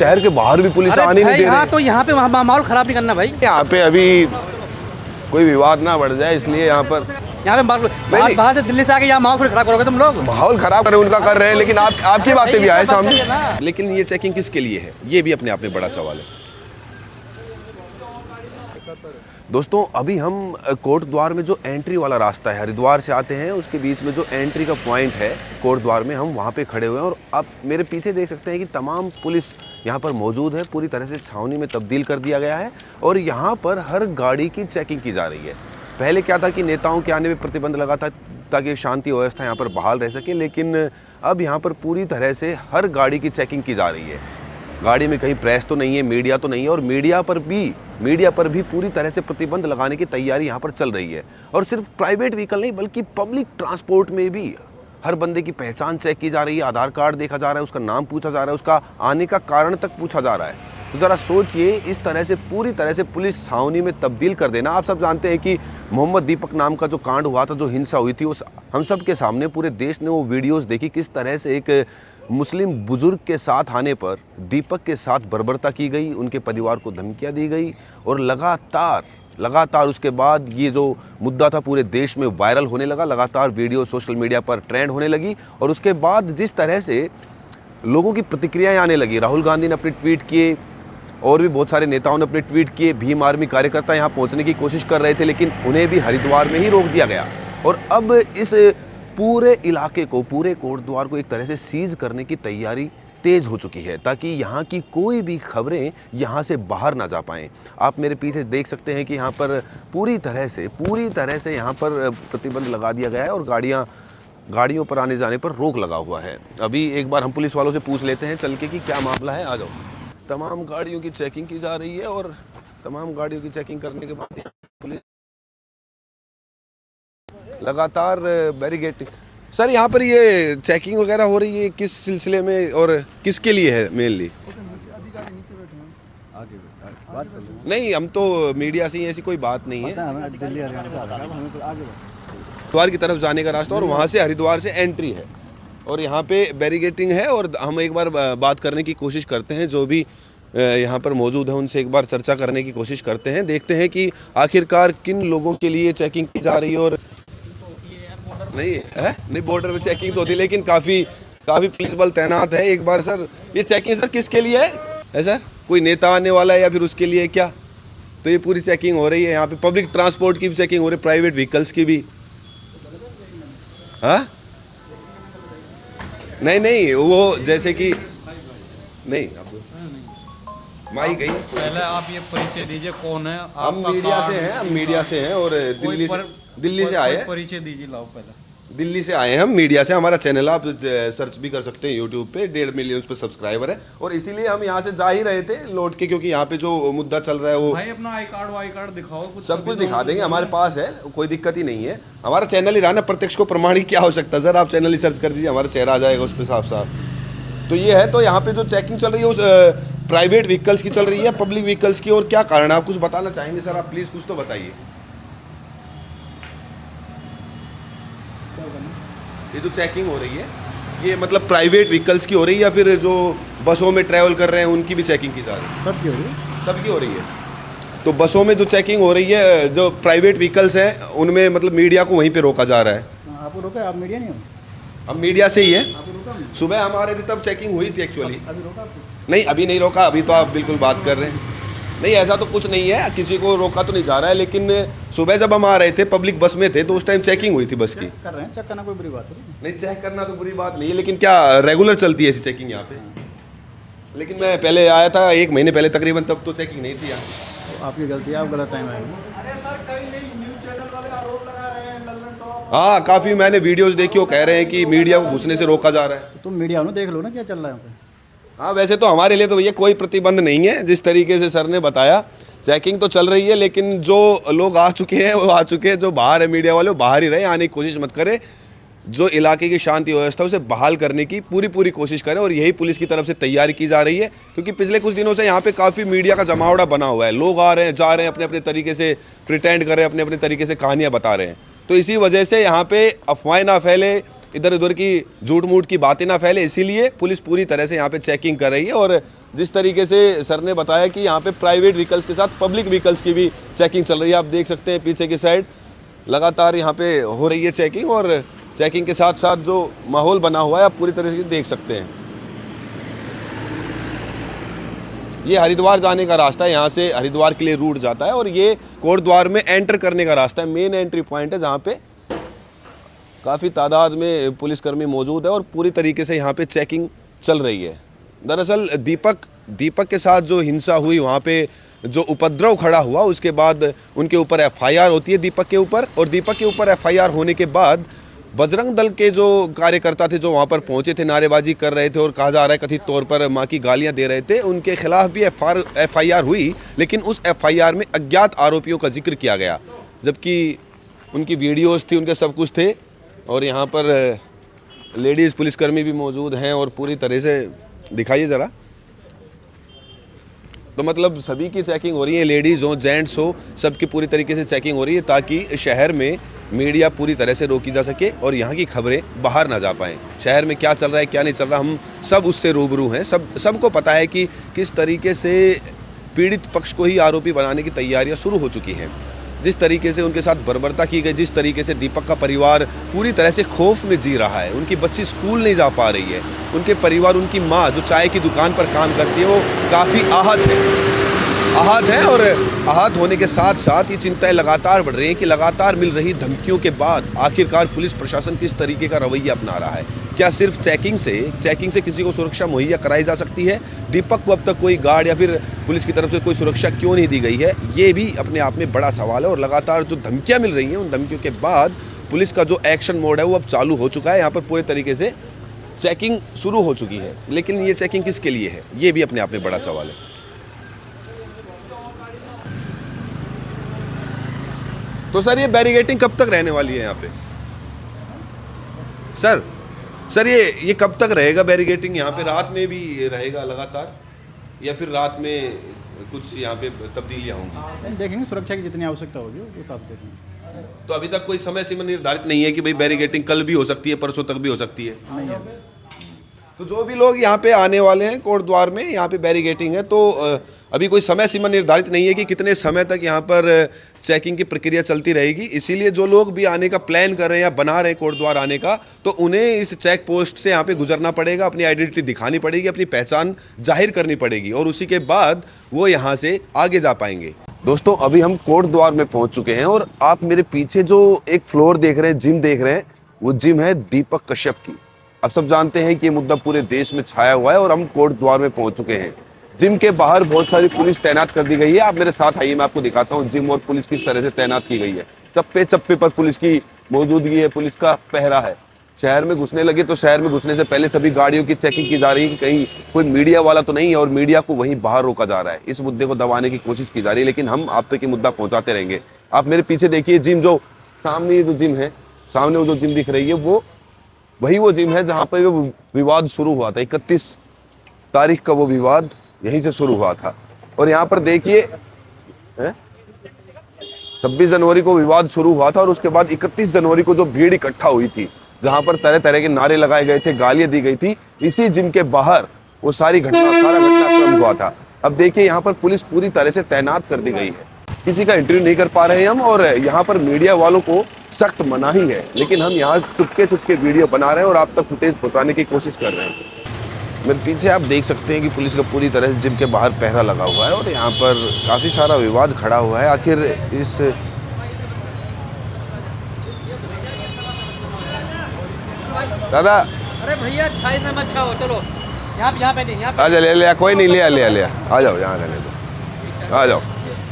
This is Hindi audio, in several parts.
शहर के बाहर भी पुलिस आने नहीं दे रही। तो यहाँ पे माहौल खराब नहीं करना भाई। यहाँ पे अभी कोई विवाद ना बढ़ जाए इसलिए यहाँ पर बाहर से दिल्ली से आके यहाँ माहौल खराब करोगे तुम लोग। माहौल खराब करें उनका कर रहे हैं, लेकिन आपकी बातें भी आए सामने। लेकिन ये चेकिंग किसके लिए है, ये भी अपने आप में बड़ा सवाल है। दोस्तों अभी हम कोट द्वार में जो एंट्री वाला रास्ता है, हरिद्वार से आते हैं उसके बीच में जो एंट्री का पॉइंट है कोट द्वार में, हम वहाँ पे खड़े हुए हैं। और आप मेरे पीछे देख सकते हैं कि तमाम पुलिस यहाँ पर मौजूद है। पूरी तरह से छावनी में तब्दील कर दिया गया है और यहाँ पर हर गाड़ी की चेकिंग की जा रही है। पहले क्या था कि नेताओं के आने में प्रतिबंध लगा था ताकि शांति व्यवस्था यहाँ पर बहाल रह सके, लेकिन अब यहाँ पर पूरी तरह से हर गाड़ी की चेकिंग की जा रही है। गाड़ी में कहीं प्रेस तो नहीं है, मीडिया तो नहीं है, और मीडिया पर भी पूरी तरह से प्रतिबंध लगाने की तैयारी यहाँ पर चल रही है। और सिर्फ प्राइवेट व्हीकल नहीं बल्कि पब्लिक ट्रांसपोर्ट में भी हर बंदे की पहचान चेक की जा रही है, आधार कार्ड देखा जा रहा है, उसका नाम पूछा जा रहा है, उसका आने का कारण तक पूछा जा रहा है। तो ज़रा सोचिए, इस तरह से पूरी तरह से पुलिस छावनी में तब्दील कर देना। आप सब जानते हैं कि मोहम्मद दीपक नाम का जो कांड हुआ था, जो हिंसा हुई थी, उस हम सब के सामने पूरे देश ने वो वीडियोज़ देखी, किस तरह से एक मुस्लिम बुजुर्ग के साथ आने पर दीपक के साथ बर्बरता की गई, उनके परिवार को धमकियां दी गई। और लगातार उसके बाद ये जो मुद्दा था पूरे देश में वायरल होने लगा, लगातार वीडियो सोशल मीडिया पर ट्रेंड होने लगी। और उसके बाद जिस तरह से लोगों की प्रतिक्रियाएं आने लगी, राहुल गांधी ने अपने ट्वीट किए और भी बहुत सारे नेताओं ने अपने ट्वीट किए। भीम आर्मी कार्यकर्ता यहाँ पहुँचने की कोशिश कर रहे थे, लेकिन उन्हें भी हरिद्वार में ही रोक दिया गया। और अब इस पूरे इलाके को, पूरे कोट द्वार को एक तरह से सीज करने की तैयारी तेज हो चुकी है, ताकि यहाँ की कोई भी खबरें यहाँ से बाहर ना जा पाएँ। आप मेरे पीछे देख सकते हैं कि यहाँ पर पूरी तरह से यहाँ पर प्रतिबंध लगा दिया गया है और गाड़ियों पर आने जाने पर रोक लगा हुआ है। अभी एक बार हम पुलिस वालों से पूछ लेते हैं चल के कि क्या मामला है। आ जाओ। तमाम गाड़ियों की चेकिंग की जा रही है और तमाम गाड़ियों की चेकिंग करने के बाद पुलिस लगातार बैरिकेडिंग। सर यहाँ पर ये चेकिंग वगैरह हो रही है, किस सिलसिले में और किसके लिए है मेनली? नहीं, हम तो मीडिया से ही, ऐसी कोई बात नहीं है। हरिद्वार की तरफ जाने का रास्ता और वहाँ से हरिद्वार से एंट्री है और यहाँ पे बैरिकेडिंग है। और हम एक बार बात करने की कोशिश करते हैं, जो भी यहाँ पर मौजूद है उनसे एक बार चर्चा करने की कोशिश करते हैं, देखते हैं कि आखिरकार किन लोगों के लिए चेकिंग की जा रही है। और नहीं बॉर्डर पे चेकिंग तो होती, लेकिन काफ़ी पुलिस बल तैनात है। एक बार सर, ये चेकिंग सर किसके लिए है सर? कोई नेता आने वाला है या फिर उसके लिए क्या? तो ये पूरी चेकिंग हो रही है यहाँ पे, पब्लिक ट्रांसपोर्ट की भी चेकिंग हो रही है, प्राइवेट व्हीकल्स की भी। हाँ नहीं वो जैसे कि नहीं, माई गई। पहले आप ये परिचय दीजिए, कौन है? हम मीडिया से हैं और दिल्ली से आए हैं। परिचय दीजिए, लाओ पहले। दिल्ली से आए हैं हम, मीडिया से। हमारा चैनल आप सर्च भी कर सकते हैं यूट्यूब पे, 1.5 मिलियन पे सब्सक्राइबर है। और इसीलिए हम यहाँ से जा ही रहे थे लौट के, क्योंकि यहाँ पे जो मुद्दा चल रहा है वो भाई अपना आई कार्ड दिखाओ, सब कुछ दिखा देंगे, हमारे पास है, कोई दिक्कत ही नहीं है। हमारा चैनल ही रहा ना, प्रत्यक्ष को प्रमाणिक क्या हो सकता है सर? आप चैनल ही सर्च कर दीजिए, हमारा चेहरा आ जाएगा उस पर साफ। तो ये है। तो यहाँ पे जो चेकिंग चल रही है उस प्राइवेट व्हीकल्स की चल रही है, पब्लिक व्हीकल्स की, और क्या कारण है आप कुछ बताना चाहेंगे सर? आप प्लीज़ कुछ तो बताइए। ये जो चेकिंग हो रही है, ये मतलब प्राइवेट व्हीकल्स की हो रही है या फिर जो बसों में ट्रैवल कर रहे हैं उनकी भी चेकिंग की जा रही है? सबकी हो रही है। तो बसों में जो चेकिंग हो रही है, जो प्राइवेट व्हीकल्स हैं उनमें मतलब मीडिया को वहीं पे रोका जा रहा है। आपको रोका? आप मीडिया नहीं हो? हम मीडिया से ही है। सुबह हमारे थे तब चेकिंग हुई थी एक्चुअली। अभी रोका आपको? नहीं, अभी नहीं रोका। अभी तो आप बिल्कुल बात कर रहे हैं। नहीं, ऐसा तो कुछ नहीं है, किसी को रोका तो नहीं जा रहा है। लेकिन सुबह जब हम आ रहे थे, पब्लिक बस में थे, तो उस टाइम चेकिंग हुई थी बस की। कर रहे हैं, चेक करना कोई बुरी बात नहीं, चेक करना तो बुरी बात नहीं है, लेकिन क्या रेगुलर चलती है ऐसी चेकिंग यहाँ पे? लेकिन मैं पहले आया था 1 महीने पहले तकरीबन, तब तो चेकिंग नहीं थी यहाँ। तो आपकी गलती है, आप गलत टाइम आए। हाँ, काफ़ी मैंने वीडियोस देखी, वो कह रहे हैं कि मीडिया को घुसने से रोका जा रहा है। तो तुम मीडिया हो ना, देख लो ना क्या चल रहा है यहाँ पे। हाँ, वैसे तो हमारे लिए तो ये कोई प्रतिबंध नहीं है, जिस तरीके से सर ने बताया चेकिंग तो चल रही है। लेकिन जो लोग आ चुके हैं वो आ चुके हैं, जो बाहर है मीडिया वाले वो बाहर ही रहे, आने की कोशिश मत करें। जो इलाके की शांति व्यवस्था उसे बहाल करने की पूरी कोशिश करें, और यही पुलिस की तरफ से तैयारी की जा रही है। क्योंकि पिछले कुछ दिनों से यहाँ पे काफ़ी मीडिया का जमावड़ा बना हुआ है, लोग आ रहे हैं, जा रहे हैं, अपने अपने तरीके से प्रिटेंड कर रहे हैं, अपने अपने तरीके से कहानियाँ बता रहे हैं। तो इसी वजह से यहाँ पे अफवाहें ना फैले, इधर उधर की झूठ मूठ की बातें ना फैले, इसीलिए पुलिस पूरी तरह से यहाँ पे चेकिंग कर रही है। और जिस तरीके से सर ने बताया कि यहाँ पे प्राइवेट व्हीकल्स के साथ पब्लिक व्हीकल्स की भी चेकिंग चल रही है। आप देख सकते हैं पीछे की साइड लगातार यहाँ पे हो रही है चेकिंग, और चेकिंग के साथ साथ जो माहौल बना हुआ है आप पूरी तरह से देख सकते हैं। ये हरिद्वार जाने का रास्ता है, यहाँ से हरिद्वार के लिए रूट जाता है, और ये कोट द्वार में एंटर करने का रास्ता है। मेन एंट्री पॉइंट है जहाँ पे काफ़ी तादाद में पुलिसकर्मी मौजूद है और पूरी तरीके से यहाँ पे चेकिंग चल रही है। दरअसल दीपक के साथ जो हिंसा हुई, वहाँ पे जो उपद्रव खड़ा हुआ, उसके बाद उनके ऊपर एफआईआर होती है दीपक के ऊपर, और दीपक के ऊपर एफआईआर होने के बाद बजरंग दल के जो कार्यकर्ता थे जो वहाँ पर पहुँचे थे, नारेबाजी कर रहे थे और कहा जा रहा है कथित तौर पर माँ की गालियाँ दे रहे थे, उनके खिलाफ भी एफआईआर हुई। लेकिन उस एफआईआर में अज्ञात आरोपियों का जिक्र किया गया, जबकि उनकी वीडियोज़ थी, उनके सब कुछ थे, और यहाँ पर लेडीज़ पुलिसकर्मी भी मौजूद हैं। और पूरी तरह से दिखाइए ज़रा, तो मतलब सभी की चेकिंग हो रही है, लेडीज़ हो जेंट्स हो, सबकी पूरी तरीके से चेकिंग हो रही है, ताकि शहर में मीडिया पूरी तरह से रोकी जा सके और यहाँ की खबरें बाहर ना जा पाएँ। शहर में क्या चल रहा है क्या नहीं चल रहा, हम सब उससे रूबरू हैं। सबको पता है कि किस तरीके से पीड़ित पक्ष को ही आरोपी बनाने की तैयारियाँ शुरू हो चुकी हैं। जिस तरीके से उनके साथ बर्बरता की गई, जिस तरीके से दीपक का परिवार पूरी तरह से खौफ में जी रहा है, उनकी बच्ची स्कूल नहीं जा पा रही है, उनके परिवार, उनकी माँ जो चाय की दुकान पर काम करती है वो काफ़ी आहत है, और आहत होने के साथ साथ ये चिंताएं लगातार बढ़ रही हैं कि लगातार मिल रही धमकियों के बाद आखिरकार पुलिस प्रशासन किस तरीके का रवैया अपना रहा है। क्या सिर्फ चेकिंग से किसी को सुरक्षा मुहैया कराई जा सकती है? दीपक को अब तक कोई गार्ड या फिर पुलिस की तरफ से कोई सुरक्षा क्यों नहीं दी गई है, ये भी अपने आप में बड़ा सवाल है। और लगातार जो धमकियाँ मिल रही हैं, उन धमकियों के बाद पुलिस का जो एक्शन मोड है वो अब चालू हो चुका है। यहाँ पर पूरे तरीके से चेकिंग शुरू हो चुकी है, लेकिन ये चेकिंग किसके लिए है, ये भी अपने आप में बड़ा सवाल है। तो सर ये बैरिकेडिंग कब तक रहने वाली है यहाँ पे? सर ये कब तक रहेगा बैरिकेडिंग यहाँ पे? रात में भी रहेगा लगातार, या फिर रात में कुछ यहाँ पे तब्दीलियाँ होंगी? देखेंगे, सुरक्षा की जितनी आवश्यकता होगी वो सब देखेंगे। तो अभी तक कोई समय सीमा निर्धारित नहीं है कि भाई बैरिकेडिंग कल भी हो सकती है, परसों तक भी हो सकती है? नहीं है। तो जो भी लोग यहाँ पे आने वाले हैं कोट द्वार में, यहाँ पे बैरिकेडिंग है, तो अभी कोई समय सीमा निर्धारित नहीं है कि कितने समय तक यहाँ पर चेकिंग की प्रक्रिया चलती रहेगी। इसीलिए जो लोग भी आने का प्लान कर रहे हैं या बना रहे हैं कोट द्वार आने का, तो उन्हें इस चेक पोस्ट से यहाँ पे गुजरना पड़ेगा, अपनी आइडेंटिटी दिखानी पड़ेगी, अपनी पहचान जाहिर करनी पड़ेगी, और उसी के बाद वो यहाँ से आगे जा पाएंगे। दोस्तों अभी हम कोट द्वार में पहुँच चुके हैं, और आप मेरे पीछे जो एक फ्लोर देख रहे हैं, जिम देख रहे हैं, वो जिम है दीपक कश्यप की। अब सब जानते हैं कि ये मुद्दा पूरे देश में छाया हुआ है, और हम कोट द्वार में पहुंच चुके हैं। जिम के बाहर बहुत सारी पुलिस तैनात कर दी गई है। आप मेरे साथ आइए, मैं आपको दिखाता हूँ जिम और पुलिस किस तरह से तैनात की गई है। चप्पे चप्पे पर पुलिस की मौजूदगी है, पुलिस का पहरा है। शहर में घुसने लगे तो शहर में घुसने से पहले सभी गाड़ियों की चेकिंग की जा रही है कि कहीं कोई मीडिया वाला तो नहीं है, और मीडिया को वहीं बाहर रोका जा रहा है। इस मुद्दे को दबाने की कोशिश की जा रही है, लेकिन हम आप तक ये मुद्दा पहुँचाते रहेंगे। आप मेरे पीछे देखिए जिम, जो सामने जो जिम है, सामने वो जो जिम दिख रही है, वो जिम है जहाँ पर वो विवाद शुरू हुआ था। 31 तारीख का वो विवाद यहीं से शुरू हुआ था। और यहाँ पर देखिए 26 जनवरी को विवाद शुरू हुआ था, और उसके बाद 31 जनवरी को जो भीड़ इकट्ठा हुई थी, जहाँ पर तरह तरह के नारे लगाए गए थे, गालियाँ दी गई थी, इसी जिम के बाहर वो सारा घटनाक्रम हुआ था। अब देखिए यहाँ पर पुलिस पूरी तरह से तैनात कर दी गई है, किसी का इंटरव्यू नहीं कर पा रहे हैं हम, और यहाँ पर मीडिया वालों को सख्त मनाही है, लेकिन हम यहाँ चुपके वीडियो बना रहे हैं और आप तक फुटेज पहुँचाने की कोशिश कर रहे हैं। मेरे पीछे आप देख सकते हैं कि पुलिस का पूरी तरह से जिम के बाहर पहरा लगा हुआ है, और यहाँ पर काफ़ी सारा विवाद खड़ा हुआ है। आखिर इस दादा, अरे भैया छाई ना मत खाओ, चलो यहाँ पे नहीं, आ जा, ले कोई नहीं, ले आ जाओ, यहाँ रहने दो, आ जाओ,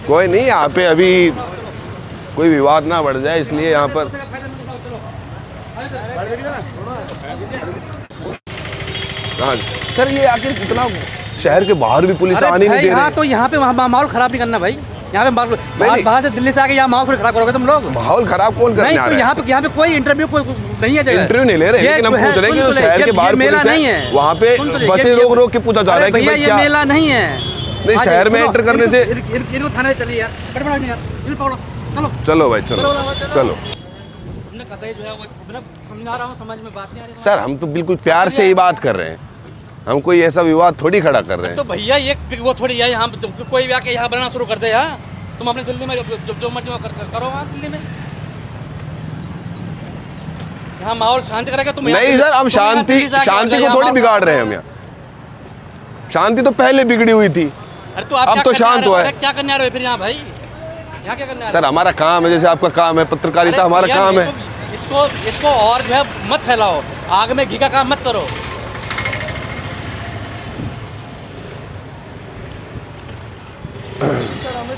कोई नहीं, यहाँ पे अभी कोई विवाद ना बढ़ जाए, इसलिए यहाँ पर हाँ सर, ये आखिर कितना शहर के बाहर भी पुलिस आने नहीं दे रही। तो यहाँ पे माहौल खराब नहीं करना भाई, यहाँ पे बाहर से दिल्ली से आके यहाँ माहौल खराब करोगे तुम लोग। माहौल खराब कौन करने आ रहा है? यहाँ पे कोई इंटरव्यू कोई नहीं है, इंटरव्यू नहीं ले रहे, लेकिन हम पूछ रहे हैं कि शहर के बाहर मेला नहीं है, वहाँ पे बसें रोक के पूछा जा रहा है कि ये मेला नहीं है। नहीं, शहर में एंटर करने से थाने चलिए यार, चलो भाई, चलो समझा रहा हूँ, समझ में बात नहीं आ रही। सर हम तो बिल्कुल प्यार से ही बात कर रहे हैं। हम कोई ऐसा विवाद थोड़ी खड़ा कर रहे हैं। तो भैया ये वो थोड़ी है यहाँ कोई भी आके यहाँ बनाना शुरू कर दे यार। तुम अपनी दिल्ली में जो मर्जी करो वहाँ दिल्ली में, यहाँ माहौल शांति करेगा तुम। नहीं सर, हम शांति को थोड़ी बिगाड़ रहे हैं। हम यहाँ शांति तो पहले बिगड़ी हुई थी, अरे तो अब तो शांत हुआ है। क्या करने आ रहे हो फिर यहाँ भाई? यहाँ क्या करने आ रहे हो? सर हमारा काम है, जैसे आपका काम है पत्रकारिता, हमारा काम है। इसको और जो है मत फैलाओ, आग में घी का काम मत करो।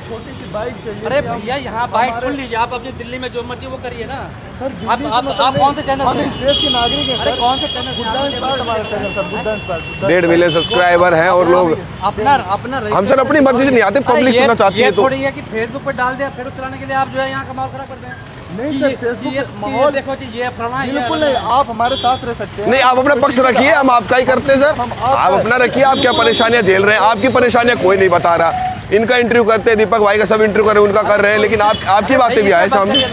छोटी सी बाइक चाहिए। अरे भैया यहाँ बाइक सुन लीजिए, आप अपनी दिल्ली में जो मर्जी वो करिए ना। आप कौन से चैनल? हम इस देश के नागरिक हैं अरे सर। कौन से चैनल? गुड्डा इंस्पायर्ड हमारा चैनल सर, गुड्डा इंस्पायर्ड। 1.5 मिलियन सब्सक्राइबर हैं और लोग अपना हम सर अपनी मर्जी से नहीं आते, पब्लिक सुनना चाहती है। तो थोड़ी है कि फेसबुक पर डाल दिया, फेसबुक चलाने के लिए आप जो है यहाँ का माहौल खराब कर दें। नहीं सर, फेसबुक माहौल देखो जी, ये फलाना बिल्कुल नहीं, आप हमारे साथ रह सकते हैं। नहीं, आप अपना पक्ष रखिए, हम आपका ही करते हैं सर। आप अपना रखिए, आप क्या परेशानियां झेल रहे हैं, आपकी परेशानियां कोई नहीं बता रहा। इनका इंटरव्यू करते हैं, दीपक भाई का सब इंटरव्यू कर रहे हैं, उनका कर रहे हैं, लेकिन आपकी बातें भी आए सामने।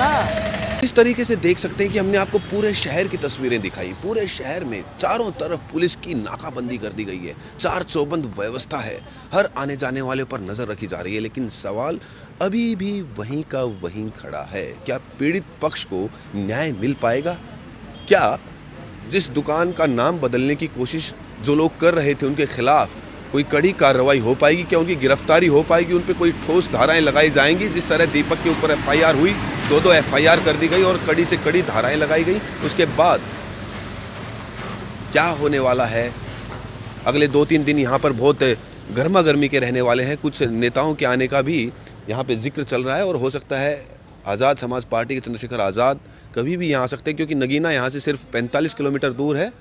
इस तरीके से देख सकते हैं कि हमने आपको पूरे शहर की तस्वीरें दिखाई। पूरे शहर में चारों तरफ पुलिस की नाकाबंदी कर दी गई है, चार चौबंद व्यवस्था है, हर आने जाने वाले पर नजर रखी जा रही है। लेकिन सवाल अभी भी वहीं का वहीं खड़ा है, क्या पीड़ित पक्ष को न्याय मिल पाएगा? क्या जिस दुकान का नाम बदलने की कोशिश जो लोग कर रहे थे उनके खिलाफ कोई कड़ी कार्रवाई हो पाएगी? क्या उनकी गिरफ्तारी हो पाएगी? उन पर कोई ठोस धाराएं लगाई जाएंगी? जिस तरह दीपक के ऊपर FIR हुई, 2 FIR कर दी गई और कड़ी से कड़ी धाराएं लगाई गई, उसके बाद क्या होने वाला है? अगले 2-3 दिन यहाँ पर बहुत गर्मा गर्मी के रहने वाले हैं। कुछ नेताओं के आने का भी यहाँ पे जिक्र चल रहा है और हो सकता है आज़ाद समाज पार्टी के चंद्रशेखर आज़ाद कभी भी यहाँ आ सकते हैं, क्योंकि नगीना यहाँ से सिर्फ 45 किलोमीटर दूर है।